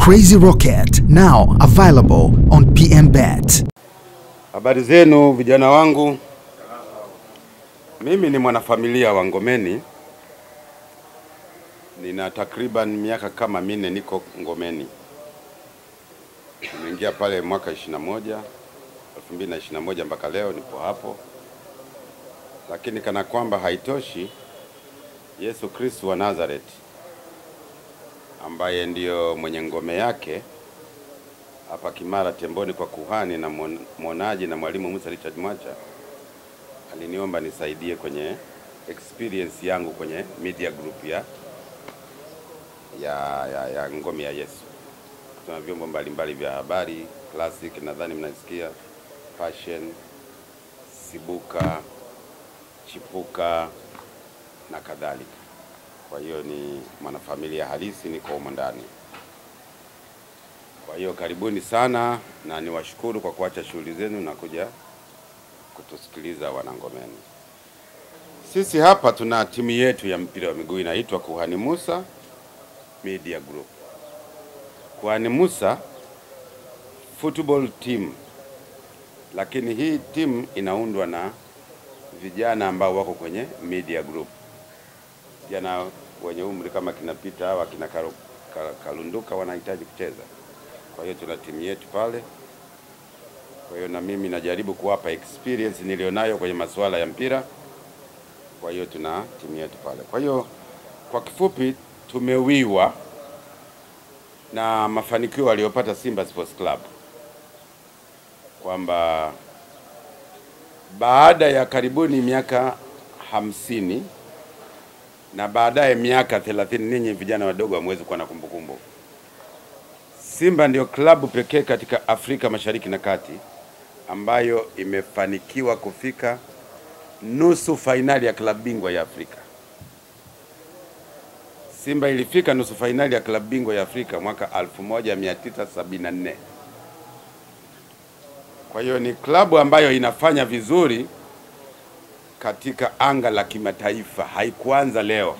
Crazy Rocket, now available on PMBet. Habari zenu vijana wangu. Mimi ni mwanafamilia wa Ngomeni. Nina takriban miaka kama 4 niko Ngomeni. Nimeingia pale mwaka 2021 mpaka leo nipo hapo. Lakini kana kwamba haitoshi, Yesu Kristo wa Nazareth ambaye ndiyo mwenye ngome yake hapa Kimara Temboni kwa kuhani na mwonaji na mwalimu Musa Richard Mwacha aliniomba nisaidie kwenye experience yangu kwenye media group ya ngome ya Yesu. Tuna vyombo mbalimbali vya habari, Classic nadhani mnasikia, Passion, Sibuka, Chipuka na kadhalika. Kwa hiyo ni mwanafamilia halisi, niko humo ndani. Kwa hiyo karibuni sana na niwashukuru kwa kuacha shughuli zenu na kuja kutusikiliza wanangomeni. Sisi hapa tuna timu yetu ya mpira wa miguu inaitwa Kuhani Musa Media Group. Kuhani Musa Football Team. Lakini hii timu inaundwa na vijana ambao wako kwenye Media Group. Vijana wenye umri kama kinapita hawa kina Kalunduka wanahitaji kucheza. Kwa hiyo tuna timu yetu pale. Kwa hiyo na mimi najaribu kuwapa experience nilionayo kwenye masuala ya mpira. Kwa hiyo tuna timu yetu pale. Kwa hiyo kwa kifupi tumewiwa na mafanikio aliyopata Simba Sports Club, kwamba baada ya karibuni miaka 50 na baadaye miaka 30, ninyi vijana wadogo hamwezi kuwa na kumbukumbu, Simba ndio klabu pekee katika Afrika Mashariki na Kati ambayo imefanikiwa kufika nusu fainali ya klabu bingwa ya Afrika. Simba ilifika nusu fainali ya klabu bingwa ya Afrika mwaka 1974. Kwa hiyo ni klabu ambayo inafanya vizuri katika anga la kimataifa. Haikuanza leo.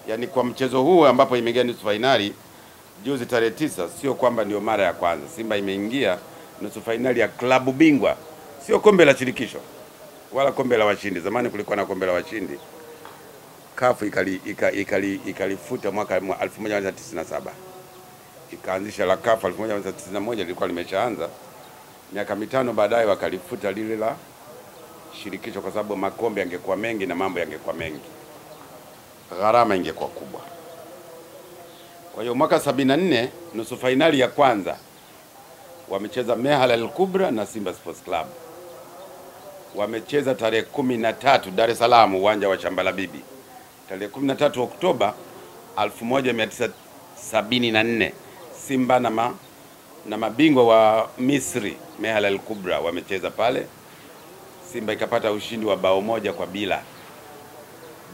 Yaani kwa mchezo huu ambapo imeingia nusu fainali juzi tarehe 9, sio kwamba ndio mara ya kwanza. Simba imeingia nusu fainali ya klabu bingwa. Sio kombe la shirikisho wala kombe la washindi. Zamani kulikuwa na kombe la washindi. CAF ikalifuta mwaka 1997. Ikaanzisha la CAF 1991, lilikuwa limeshaanza. Miaka 5 baadaye wakalifuta lile la shirikisho kwa sababu makombe yangekuwa mengi na mambo yangekuwa mengi. Gharama ingekuwa kubwa. Kwa hiyo mwaka 74 nusu fainali ya kwanza wamecheza Mehal Al-Kubra na Simba Sports Club. Wamecheza tarehe 13 Dar es Salaam, uwanja wa Shamba la Bibi. Tarehe 13 Oktoba 1974 Simba na mabingwa wa Misri Mehal Al-Kubra wamecheza pale. Simba ikapata ushindi wa 1-0.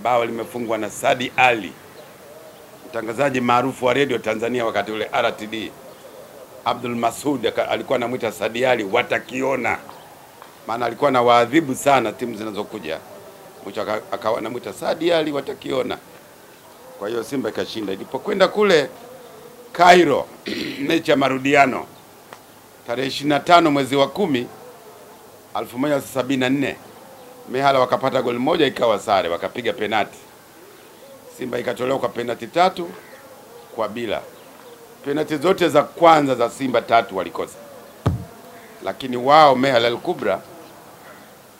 Bao limefungwa na Sadi Ali, mtangazaji maarufu wa radio Tanzania wakati ule RTD. Abdul Masud alikuwa anamuita Sadi Ali watakiona, maana alikuwa na waadhibu sana timu zinazokuja. Mwisho akawa anamuita Sadi Ali watakiona. Kwa hiyo Simba ikashinda. Ilipokwenda kule Cairo mechi ya marudiano tarehe 25 mwezi wa 10 1974, Mehala wakapata goli moja ikawa sare, wakapiga penalti. Simba ikatolewa kwa penalti 3-0. Penalti zote za kwanza za Simba 3 walikosa. Lakini wao Mehal Al-Kubra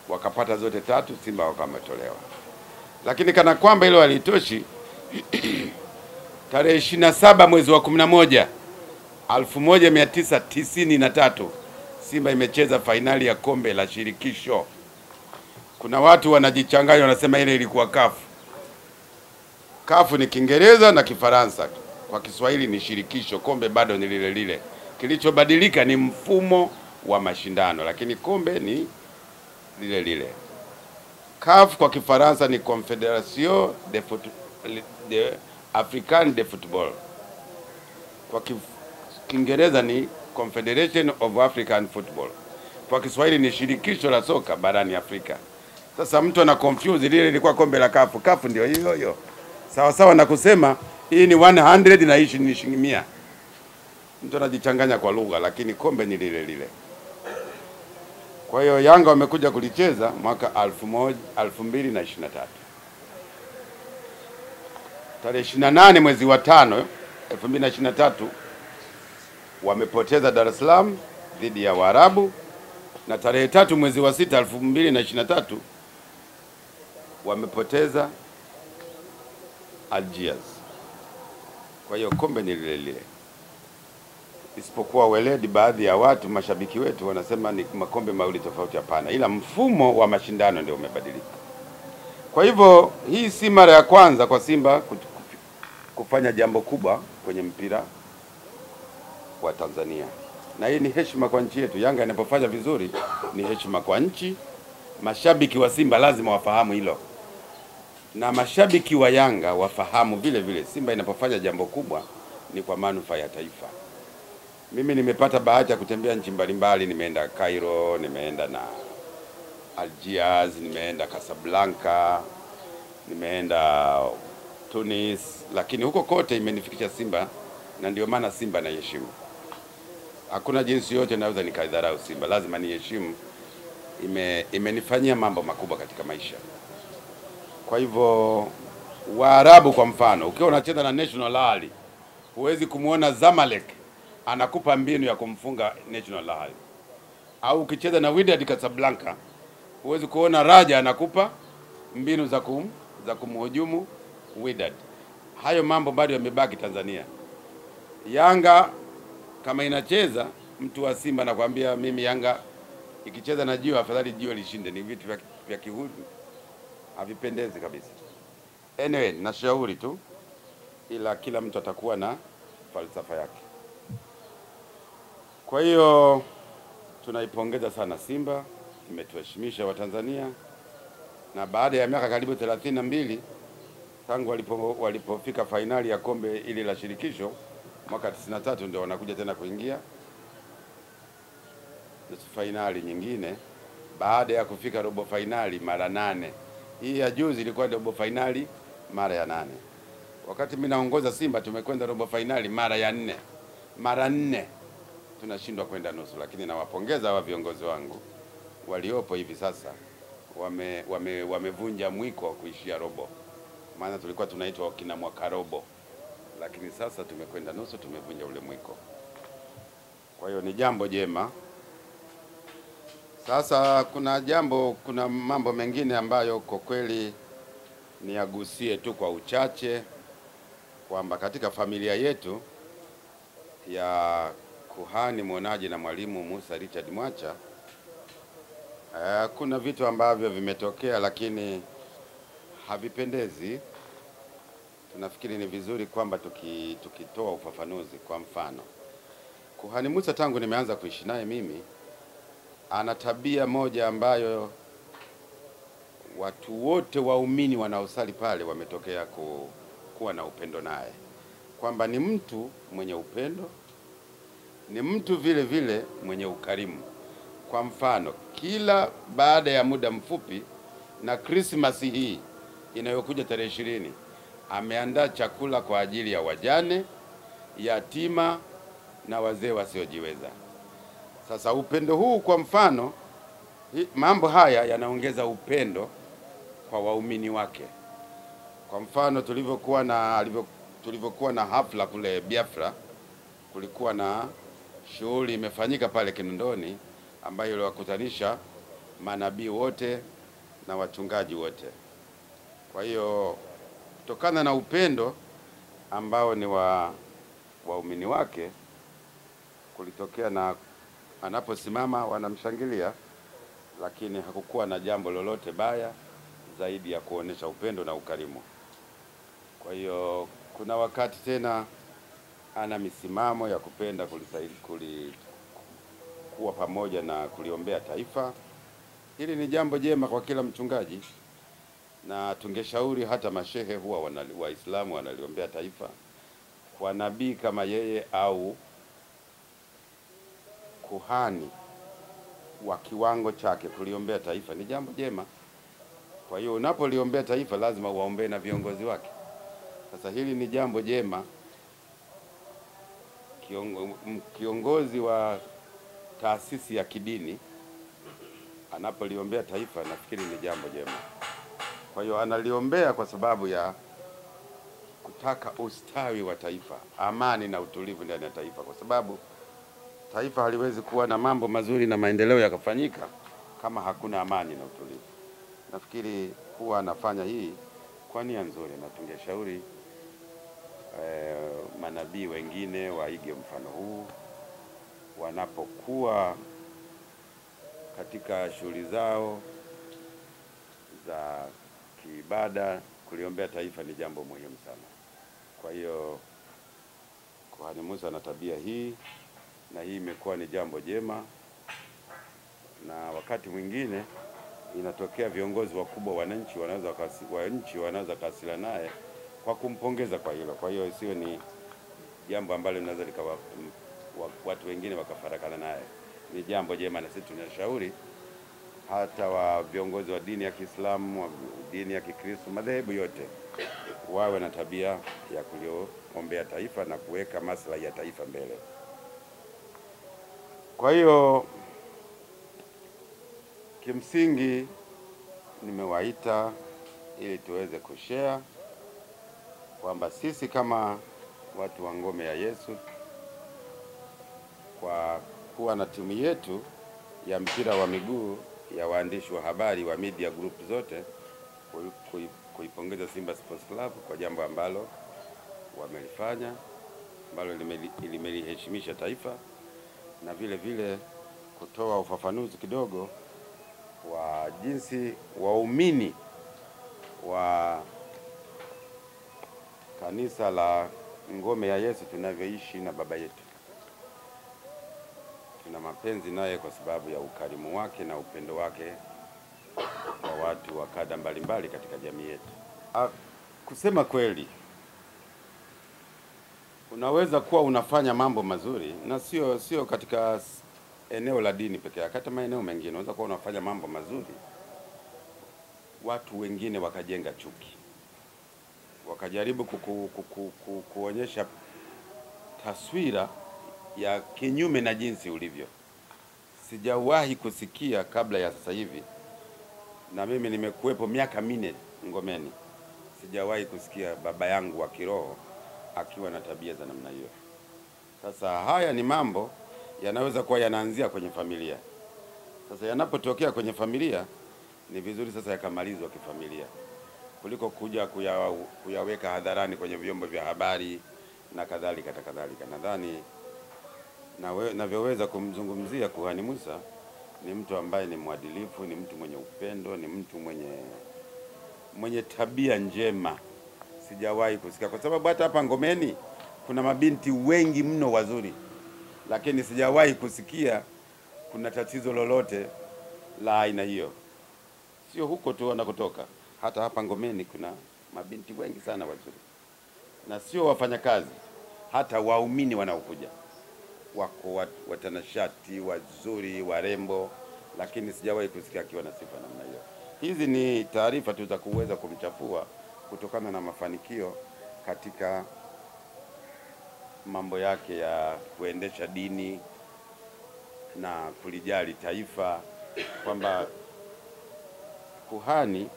wakapata zote 3, Simba wakametolewa. Lakini kana kwamba hilo halitoshi, tarehe 27 mwezi wa 11 1993 Simba imecheza fainali ya kombe la shirikisho. Kuna watu wanajichanganya wanasema ile ilikuwa CAF. CAF ni Kiingereza na Kifaransa. Kwa Kiswahili ni shirikisho, kombe bado ni lile lile. Kilichobadilika ni mfumo wa mashindano, lakini kombe ni lile lile. CAF kwa Kifaransa ni Confédération de Africaine de Football. Kwa Kiingereza ni Confederation of African Football. Kwa Kiswahili ni shirikisho la soka barani Afrika. Sasa mtu ana confuse, lile lilikuwa kombe la CAF. CAF ndio hiyo. Sawa sawa na kusema hii ni 100 na hii ni 100. mtu anajichanganya kwa lugha, lakini kombe ni lile lile. Kwa hiyo Yanga wamekuja kulicheza mwaka 2023 tarehe 28 mwezi wa 5 2023 wamepoteza Dar es Salaam dhidi ya Waarabu, na tarehe 3 mwezi wa 6 2023 wamepoteza Algiers. Kwa hiyo kombe ni lile lile, isipokuwa weledi, baadhi ya watu mashabiki wetu wanasema ni makombe mawili tofauti. Hapana, ila mfumo wa mashindano ndio umebadilika. Kwa hivyo hii si mara ya kwanza kwa Simba kufanya jambo kubwa kwenye mpira wa Tanzania, na hii ni heshima kwa nchi yetu. Yanga inapofanya vizuri ni heshima kwa nchi. Mashabiki wa Simba lazima wafahamu hilo, na mashabiki wa Yanga wafahamu vile vile Simba inapofanya jambo kubwa ni kwa manufaa ya taifa. Mimi nimepata bahati ya kutembea nchi mbalimbali, nimeenda Cairo, nimeenda na Algiers, nimeenda Casablanca, nimeenda Tunis, lakini huko kote imenifikisha Simba, na ndio maana Simba naiheshimu. Hakuna jinsi yote naweza nikaidharau Simba, lazima niheshimu. Imenifanyia mambo makubwa katika maisha. Kwa hivyo Waarabu kwa mfano, ukiwa unacheza na National Ahli, huwezi kumuona Zamalek anakupa mbinu ya kumfunga National Ahli. Au ukicheza na Wydad Casablanca, huwezi kuona Raja anakupa mbinu za kumhujumu Wydad. Hayo mambo bado yamebaki Tanzania. Yanga kama inacheza, mtu wa Simba nakwambia mimi, Yanga ikicheza na Jiwe, afadhali Jiwe lishinde. Ni vitu vya kihuni, havipendezi kabisa. Anyway, nashauri tu, ila kila mtu atakuwa na falsafa yake. Kwa hiyo tunaipongeza sana Simba, imetuheshimisha Watanzania, na baada ya miaka karibu 32 tangu walipofika fainali ya kombe ili la shirikisho mwaka 93, ndio wanakuja tena kuingia nusu fainali nyingine baada ya kufika robo fainali mara 8. Hii ya juzi ilikuwa robo fainali mara ya 8. Wakati mimi naongoza Simba tumekwenda robo fainali mara ya 4. Mara 4 tunashindwa kwenda nusu, lakini nawapongeza hawa viongozi wangu waliopo hivi sasa, wamevunja mwiko kuishia robo. Maana tulikuwa tunaitwa kina mwaka robo, lakini sasa tumekwenda nusu, tumevunja ule mwiko. Kwa hiyo ni jambo jema. Sasa kuna mambo mengine ambayo kwa kweli niagusie tu kwa uchache, kwamba katika familia yetu ya kuhani mwonaji na mwalimu Musa Richard Mwacha, kuna vitu ambavyo vimetokea lakini havipendezi. Tunafikiri ni vizuri kwamba tukitoa ufafanuzi. Kwa mfano, kuhani Musa tangu nimeanza kuishi naye mimi, ana tabia moja ambayo watu wote waumini wanaosali pale wametokea kuwa na upendo naye, kwamba ni mtu mwenye upendo, ni mtu vile vile mwenye ukarimu. Kwa mfano, kila baada ya muda mfupi, na Christmas hii inayokuja tarehe 20, ameandaa chakula kwa ajili ya wajane, yatima na wazee wasiojiweza. Sasa upendo huu, kwa mfano, mambo haya yanaongeza upendo kwa waumini wake. Kwa mfano, tulivyokuwa na hafla kule Biafra, kulikuwa na shughuli imefanyika pale Kinondoni ambayo iliwakutanisha manabii wote na wachungaji wote. Kwa hiyo kutokana na upendo ambao ni waumini wake, kulitokea na anaposimama wanamshangilia, lakini hakukuwa na jambo lolote baya zaidi ya kuonesha upendo na ukarimu. Kwa hiyo kuna wakati tena ana misimamo ya kupenda kuwa pamoja na kuliombea taifa. Hili ni jambo jema kwa kila mchungaji, na tungeshauri hata mashehe huwa Waislamu wanaliombea taifa. Kwa nabii kama yeye au kuhani wa kiwango chake kuliombea taifa ni jambo jema. Kwa hiyo unapoliombea taifa lazima uwaombee na viongozi wake. Sasa hili ni jambo jema kiongozi wa taasisi ya kidini anapoliombea taifa, nafikiri ni jambo jema. Kwa hiyo analiombea kwa sababu ya kutaka ustawi wa taifa, amani na utulivu ndani ya taifa, kwa sababu taifa haliwezi kuwa na mambo mazuri na maendeleo yakafanyika kama hakuna amani na utulivu. Nafikiri huwa anafanya hii kwa nia nzuri, na tungeshauri manabii wengine waige mfano huu wanapokuwa katika shughuli zao za kiibada. Kuliombea taifa ni jambo muhimu sana. Kwa hiyo Kuhani Musa ana tabia hii, na hii imekuwa ni jambo jema, na wakati mwingine inatokea viongozi wakubwa wananchi wanaweza kasila naye kwa kumpongeza kwa hilo. Kwa hiyo isiwe ni jambo ambalo linaweza likawa watu wengine wakafarakana naye. Ni jambo jema, na sisi tunashauri hata wa viongozi wa dini ya Kiislamu, wa dini ya Kikristo, madhehebu yote wawe na tabia ya kuliombea taifa na kuweka maslahi ya taifa mbele. Kwa hiyo kimsingi nimewaita ili tuweze kushare kwamba sisi kama watu wa Ngome ya Yesu, kwa kuwa na timu yetu ya mpira wa miguu ya waandishi wa habari wa media group zote, kuipongeza Simba Sports Club kwa jambo ambalo wamelifanya, ambalo limeliheshimisha taifa, na vile vile kutoa ufafanuzi kidogo wa jinsi waumini wa kanisa la Ngome ya Yesu tunavyoishi na baba yetu. Tuna mapenzi naye kwa sababu ya ukarimu wake na upendo wake kwa watu wa kada mbalimbali katika jamii yetu. Kusema kweli, unaweza kuwa unafanya mambo mazuri, na sio katika eneo la dini pekee yake, hata maeneo mengine unaweza kuwa unafanya mambo mazuri, watu wengine wakajenga chuki, wakajaribu kuonyesha taswira ya kinyume na jinsi ulivyo. Sijawahi kusikia kabla ya sasa hivi, na mimi nimekuwepo miaka 4 Ngomeni, sijawahi kusikia baba yangu wa kiroho akiwa na tabia za namna hiyo. Sasa haya ni mambo yanaweza kuwa yanaanzia kwenye familia. Sasa yanapotokea kwenye familia, ni vizuri sasa yakamalizwa kifamilia, kuliko kuja kuyaweka hadharani kwenye vyombo vya habari na kadhalika na kadhalika. Nadhani navyoweza kumzungumzia Kuhani Musa ni mtu ambaye ni mwadilifu, ni mtu mwenye upendo, ni mtu mwenye tabia njema. Sijawahi kusikia, kwa sababu hata hapa Ngomeni kuna mabinti wengi mno wazuri, lakini sijawahi kusikia kuna tatizo lolote la aina hiyo. Sio huko tu wanakotoka, hata hapa Ngomeni kuna mabinti wengi sana wazuri, na sio wafanyakazi, hata waumini wanaokuja wako watanashati wazuri, warembo, lakini sijawahi kusikia akiwa na sifa namna hiyo. Hizi ni taarifa tu za kuweza kumchafua kutokana na mafanikio katika mambo yake ya kuendesha dini na kulijali taifa, kwamba kuhani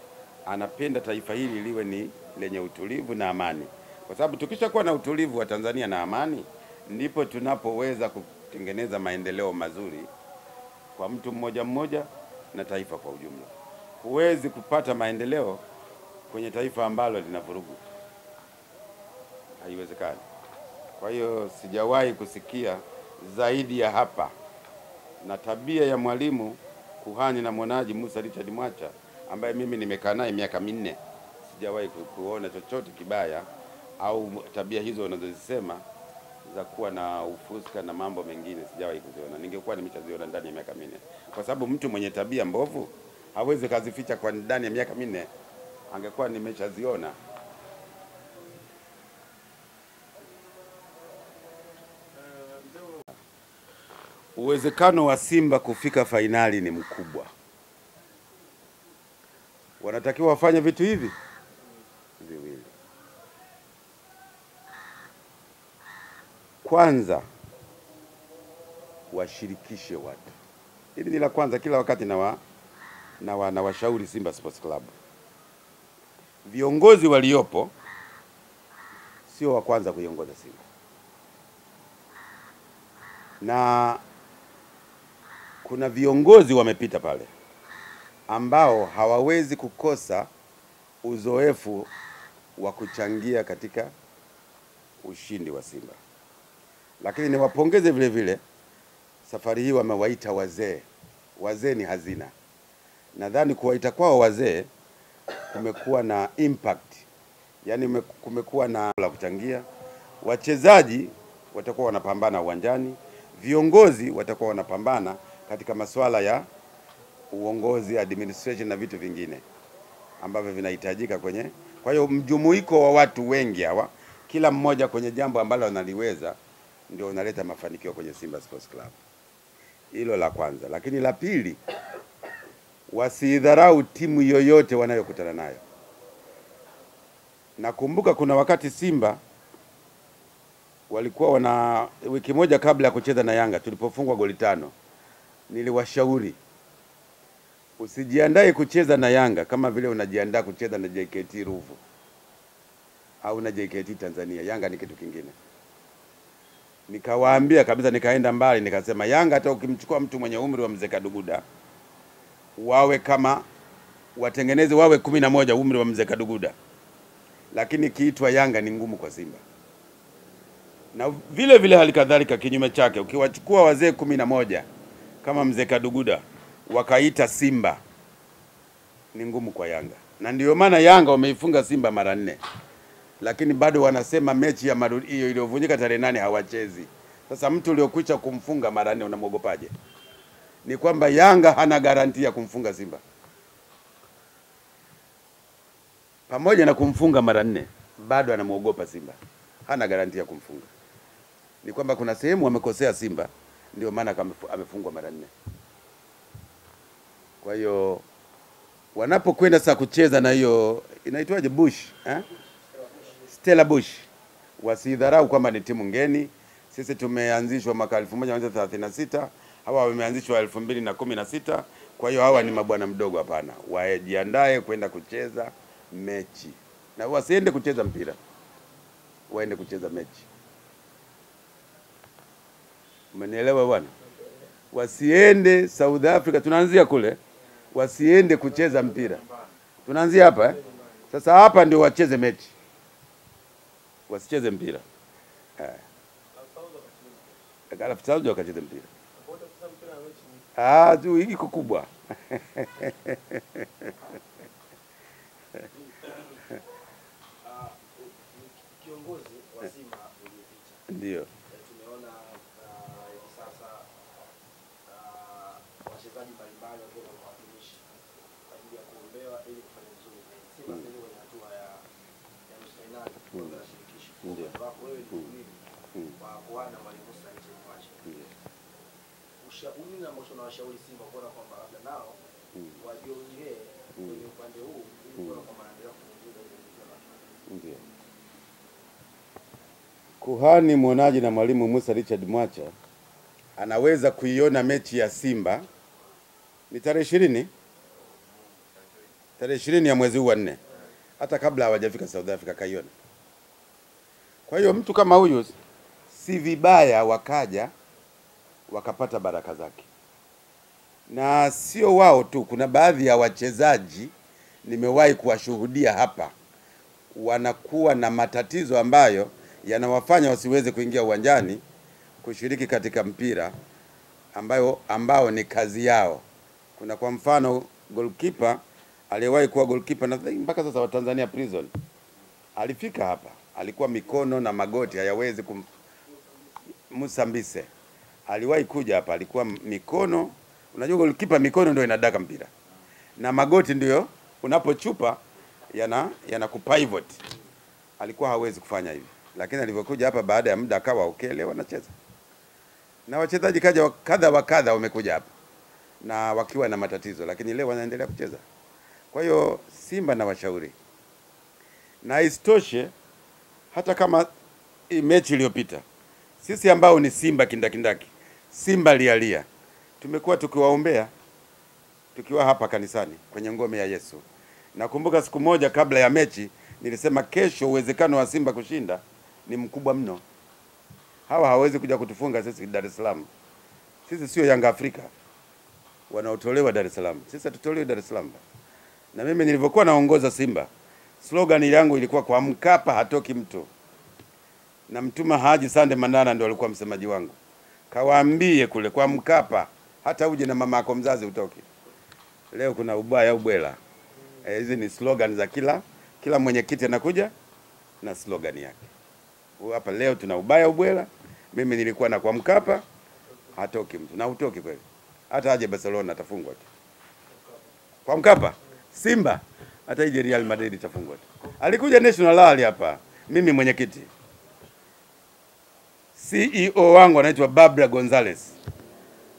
anapenda taifa hili liwe ni lenye utulivu na amani, kwa sababu tukishakuwa na utulivu wa Tanzania na amani, ndipo tunapoweza kutengeneza maendeleo mazuri kwa mtu mmoja mmoja na taifa kwa ujumla. Huwezi kupata maendeleo kwenye taifa ambalo lina vurugu, haiwezekani. Kwa hiyo sijawahi kusikia zaidi ya hapa, na tabia ya mwalimu kuhani na mwonaji Musa Richard Mwacha ambaye mimi nimekaa naye miaka 4, sijawahi kuona chochote kibaya au tabia hizo unazozisema za kuwa na ufuska na mambo mengine, sijawahi kuziona. Ningekuwa nimeshaziona ndani ya miaka 4, kwa sababu mtu mwenye tabia mbovu hawezi kazificha kwa ndani ya miaka 4, angekuwa nimeshaziona. Uwezekano wa Simba kufika fainali ni mkubwa. Wanatakiwa wafanye vitu hivi viwili. Kwanza, washirikishe watu. Hili ni la kwanza, kila wakati na washauri Simba Sports Club. Viongozi waliopo sio wa kwanza kuiongoza Simba. Na kuna viongozi wamepita pale ambao hawawezi kukosa uzoefu wa kuchangia katika ushindi wa Simba. Lakini niwapongeze vile vile, safari hii wamewaita wazee. Wazee ni hazina. Nadhani kuwaita kwao wazee kumekuwa na impact. Yaani kumekuwa na la kuchangia. Wachezaji watakuwa wanapambana uwanjani, viongozi watakuwa wanapambana katika masuala ya uongozi, administration na vitu vingine ambavyo vinahitajika kwenye. Kwa hiyo mjumuiko wa watu wengi hawa, kila mmoja kwenye jambo ambalo analiweza, ndio unaleta mafanikio kwenye Simba Sports Club. Hilo la kwanza. Lakini la pili, wasidharau timu yoyote wanayokutana nayo. Nakumbuka kuna wakati Simba walikuwa wiki moja kabla ya kucheza na Yanga, tulipofungwa goli 5, niliwashauri usijiandae kucheza na Yanga kama vile unajiandaa kucheza na JKT Ruvu au na JKT Tanzania. Yanga ni kitu kingine. Nikawaambia kabisa, nikaenda mbali nikasema, Yanga hata ukimchukua mtu mwenye umri wa Mzee Kaduguda, wawe kama watengeneze wawe 11 umri wa Mzee Kaduguda, lakini kiitwa Yanga ni ngumu kwa Simba. Na vile vile halikadhalika kinyume chake, ukiwachukua wazee 11 kama Mzee Kaduguda wakaita Simba, ni ngumu kwa Yanga. Na ndio maana Yanga wameifunga Simba mara 4. Lakini bado wanasema mechi ya hiyo iliyovunjika tarehe 8 hawachezi. Sasa mtu uliokucha kumfunga mara 4 unamwogopaje? Ni kwamba Yanga hana garantia kumfunga Simba. Pamoja na kumfunga mara 4, bado anamwogopa Simba. Hana garantia kumfunga. Ni kwamba kuna sehemu wamekosea Simba, ndio maana amefungwa mara 4. Kwa hiyo wanapokwenda sasa kucheza na hiyo inaitwaje, Bush, Stella Bush, wasidharau kwamba ni timu ngeni. Sisi tumeanzishwa mwaka 1936, hawa wameanzishwa 2016. Kwa hiyo hawa ni mabwana mdogo. Hapana, wajiandae kwenda kucheza mechi. Na wasiende kucheza mpira, waende kucheza mechi. Umenielewa bwana? Wasiende South Africa, tunaanzia kule. Wasiende kucheza mpira, tunaanzia hapa Sasa hapa ndio wacheze mechi, wasicheze mpira. Alafu Saudi wakacheze mpira. Tu iko kubwa. Kiongozi wa Simba uliopita. Ndio. Tumeona sasa wachezaji mbalimbali wakiwa kwa watumishi kwa ajili ya kuombewa ili kufanya vizuri. Simba ndio kwenye hatua ya nusu finali kwa shirikisho. Ndio. Kwa wewe ni nini kwa kuana Mwalimu Musa Nchemwache? Ndio. Ushauri na ambao tunawashauri Simba kuona kwamba labda nao wajiongee kwenye upande huu ili kuona kwamba anaendelea kupunguza ile ndio. Ndio. Kuhani mwonaji na Mwalimu Musa Richard Mwacha anaweza kuiona mechi ya Simba ni tarehe 20. Tarehe 20 ya mwezi huu wa 4. Hata kabla hawajafika South Africa kaiona. Kwa hiyo mtu kama huyu si vibaya wakaja wakapata baraka zake. Na sio wao tu, kuna baadhi ya wachezaji nimewahi kuwashuhudia hapa wanakuwa na matatizo ambayo yanawafanya wasiweze kuingia uwanjani kushiriki katika mpira ambao ni kazi yao. Kuna kwa mfano goalkeeper aliyewahi kuwa goalkeeper na mpaka sasa wa Tanzania Prison. Alifika hapa, alikuwa mikono na magoti hayawezi Musa Mbise. Aliwahi kuja hapa, alikuwa mikono, unajua goalkeeper mikono ndio inadaka mpira. Na magoti ndio unapochupa yanakupivot. Alikuwa hawezi kufanya hivi. Lakini alivyokuja hapa baada ya muda akawa okay, leo wanacheza. Na wachezaji kadha wa kadha wamekuja hapa na wakiwa na matatizo, lakini leo wanaendelea kucheza. Kwa hiyo Simba na washauri. Na isitoshe hata kama mechi iliyopita, sisi ambao ni Simba kindakindaki, Simba lialia. Tumekuwa tukiwaombea tukiwa hapa kanisani kwenye ngome ya Yesu. Nakumbuka siku moja kabla ya mechi nilisema kesho uwezekano wa Simba kushinda ni mkubwa mno. Hawa hawezi kuja kutufunga sisi Dar es Salaam. Sisi sio Yanga Afrika wanaotolewa Dar es Salaam. Sisi tutolewe Dar es Salaam. Na mimi nilivyokuwa naongoza Simba, slogan yangu ilikuwa kwa Mkapa hatoki mtu. Na Mtuma Haji Sande Mandana ndio alikuwa msemaji wangu. Kawaambie kule kwa Mkapa hata uje na mama yako mzazi utoki. Leo kuna ubaya ubwela. Hizi ni slogan za kila mwenyekiti anakuja na slogan yake. Hapa leo tuna ubaya ubwela. Mimi nilikuwa na kwa Mkapa hatoki mtu. Na utoki kweli. Hata aje Barcelona atafungwa tu. Kwa Mkapa Simba hata ije Real Madrid itafungwa tu. Alikuja National Rally hapa. Mimi mwenyekiti. CEO wangu anaitwa Barbara Gonzalez.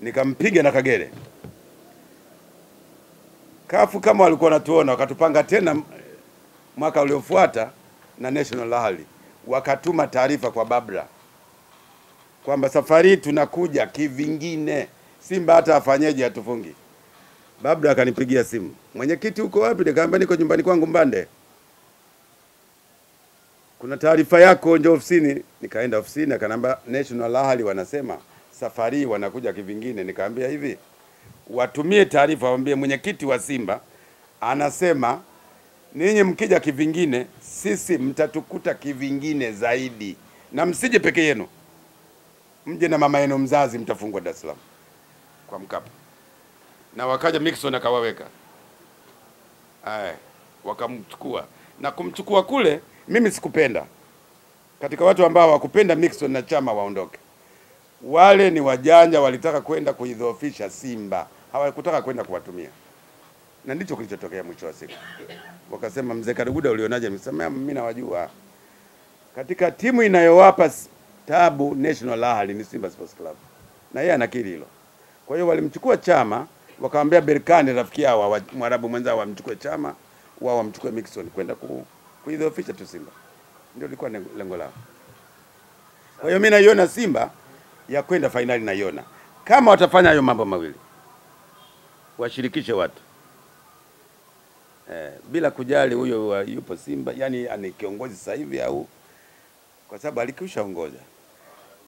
Nikampiga na Kagere. Kafu kama walikuwa wanatuona wakatupanga tena mwaka uliofuata na National Rally. Wakatuma taarifa kwa Barbara kwamba safari tunakuja kivingine. Simba hata afanyeje atufungi. Barbara akanipigia simu. Mwenyekiti uko wapi? Nikamwambia niko nyumbani kwangu Mbande. Kuna taarifa yako njoo ofisini. Nikaenda ofisini akanambia National Rally wanasema safari wanakuja kivingine. Nikamwambia hivi, watumie taarifa waambie mwenyekiti wa Simba anasema ninyi mkija kivingine sisi mtatukuta kivingine zaidi. Na msije peke yenu. Mje na mama yenu mzazi mtafungwa Dar es Salaam kwa Mkapa. Na wakaja Mixon akawaweka. Wakamchukua. Na kumchukua kule mimi sikupenda. Katika watu ambao wakupenda Mixon na Chama waondoke. Wale ni wajanja walitaka kwenda kuidhoofisha Simba. Hawakutaka kwenda kuwatumia. Na ndicho kilichotokea mwisho wa siku. Wakasema mzee Karuguda ulionaje? Nimesema mimi nawajua. Katika timu inayowapa tabu National Rally ni Simba Sports Club. Na yeye anakiri hilo. Kwa hiyo walimchukua Chama, wakamwambia Berkane rafiki yao Mwarabu mwenzao wamchukue Chama, wao wamchukue Mixon kwenda kuidhoofisha tu Simba. Ndio lilikuwa lengo lao. Kwa hiyo mimi naiona Simba ya kwenda finali naiona. Kama watafanya hayo mambo mawili. Washirikishe watu. Bila kujali huyo yupo Simba, yani ani kiongozi sasa hivi au kwa sababu alikwishaongoza.